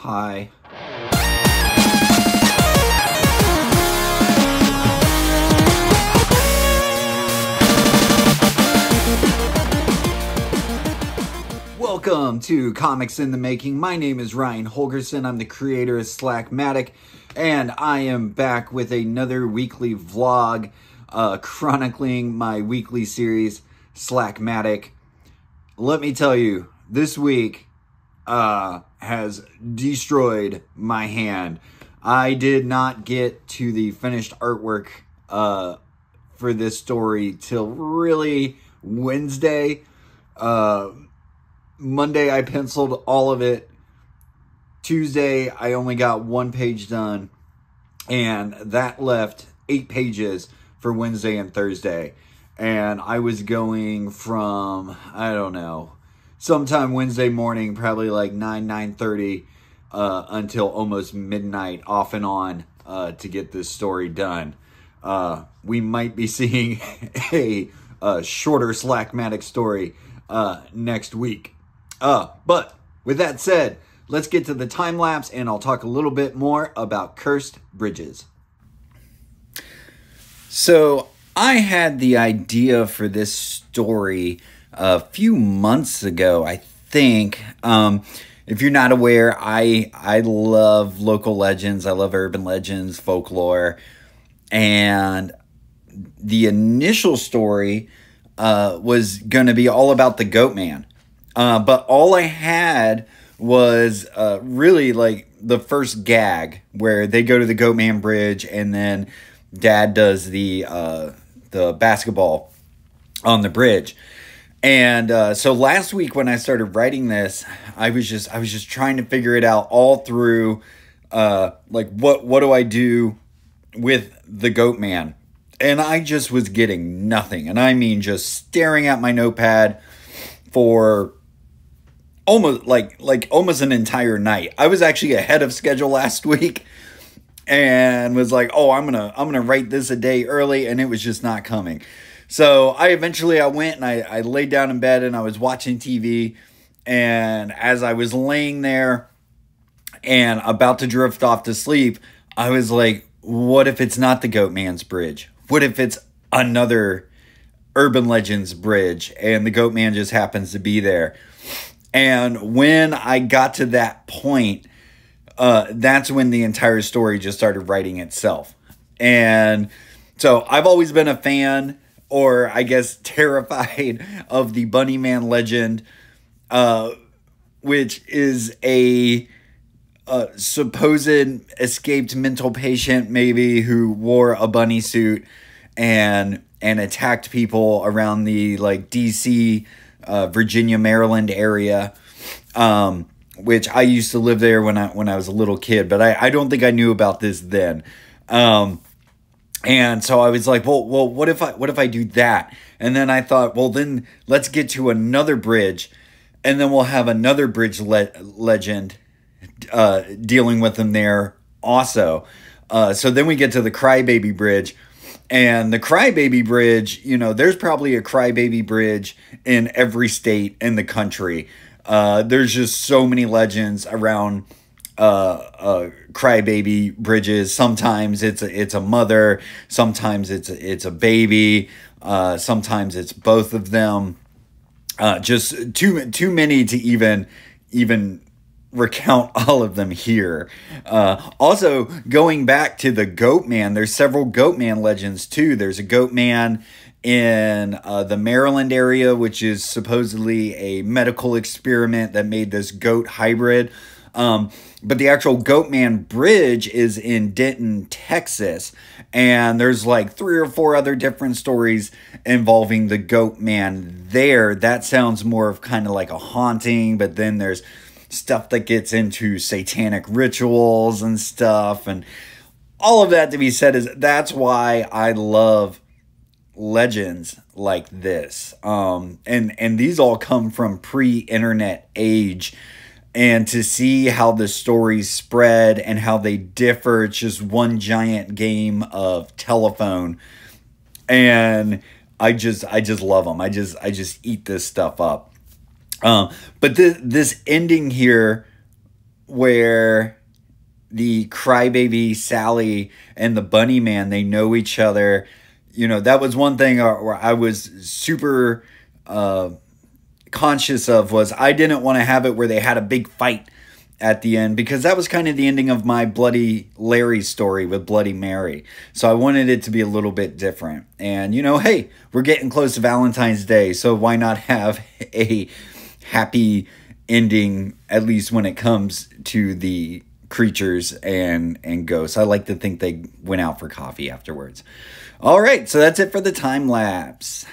Hi. Welcome to Comics in the Making. My name is Ryan Holgerson. I'm the creator of Slackmatic, and I am back with another weekly vlog chronicling my weekly series, Slackmatic. Let me tell you, this week has destroyed my hand. I did not get to the finished artwork for this story till really Wednesday. Monday I penciled all of it. Tuesday I only got one page done, and that left 8 pages for Wednesday and Thursday. And I was going from, I don't know, sometime Wednesday morning, probably like 9:30 until almost midnight, off and on, to get this story done. We might be seeing a shorter Slackmatic story next week. But with that said, let's get to the time lapse, and I'll talk a little bit more about cursed bridges. So I had the idea for this story a few months ago, I think. If you're not aware, I love local legends. I love urban legends, folklore. And the initial story was going to be all about the Goat Man. But all I had was really like the first gag, where they go to the Goat Man Bridge and then Dad does the basketball on the bridge. And so last week when I started writing this, I was just trying to figure it out all through, like what do I do with the Goat Man? And I just was getting nothing. And I mean, just staring at my notepad for almost an entire night. I was actually ahead of schedule last week and was like, oh, I'm gonna write this a day early, and it was just not coming. So I went and I laid down in bed and I was watching TV, and as I was laying there and about to drift off to sleep, I was like, what if it's not the Goat Man's bridge? What if it's another urban legends bridge and the Goat Man just happens to be there? And when I got to that point, that's when the entire story just started writing itself. And so I've always been a fan, or I guess terrified, of the Bunny Man legend, which is a supposed escaped mental patient, maybe, who wore a bunny suit and attacked people around the like DC, Virginia, Maryland area, which I used to live there when I was a little kid, but I don't think I knew about this then. And so I was like, well, what if I do that? And then I thought, well, then let's get to another bridge, and then we'll have another bridge legend dealing with them there also. So then we get to the Crybaby Bridge. And the Crybaby Bridge, you know, there's probably a Crybaby Bridge in every state in the country. There's just so many legends around Crybaby bridges. Sometimes it's a mother, sometimes it's a baby, sometimes it's both of them. Just too many to even recount all of them here. Also, going back to the Goat Man, there's several Goat Man legends too. There's a Goat Man in the Maryland area, which is supposedly a medical experiment that made this goat hybrid. But the actual Goat Man Bridge is in Denton, Texas. And there's like 3 or 4 other different stories involving the Goat Man there. That sounds more of kind of like a haunting, but then there's stuff that gets into satanic rituals and stuff. And all of that to be said is that's why I love legends like this. And these all come from pre-internet age. And to see how the stories spread and how they differ, it's just one giant game of telephone. And I just love them. I just eat this stuff up. But this ending here where the crybaby Sally and the bunny man, they know each other. You know, that was one thing where I was super conscious of, was I didn't want to have it where they had a big fight at the end, because that was kind of the ending of my Bloody Larry story with Bloody Mary. So I wanted it to be a little bit different. And, you know, hey, we're getting close to Valentine's Day, so why not have a happy ending, at least when it comes to the creatures and ghosts. I like to think they went out for coffee afterwards. All right, so that's it for the time lapse.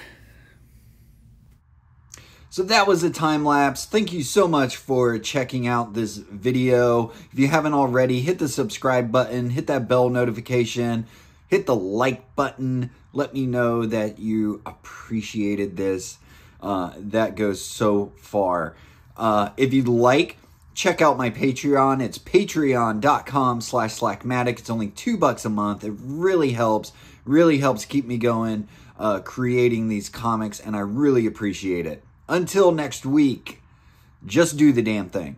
So that was a time lapse. Thank you so much for checking out this video. If you haven't already, hit the subscribe button, hit that bell notification, hit the like button. Let me know that you appreciated this. That goes so far. If you'd like, check out my Patreon. It's patreon.com/slackmatic. It's only $2 a month. It really helps keep me going, creating these comics, and I really appreciate it. Until next week, just do the damn thing.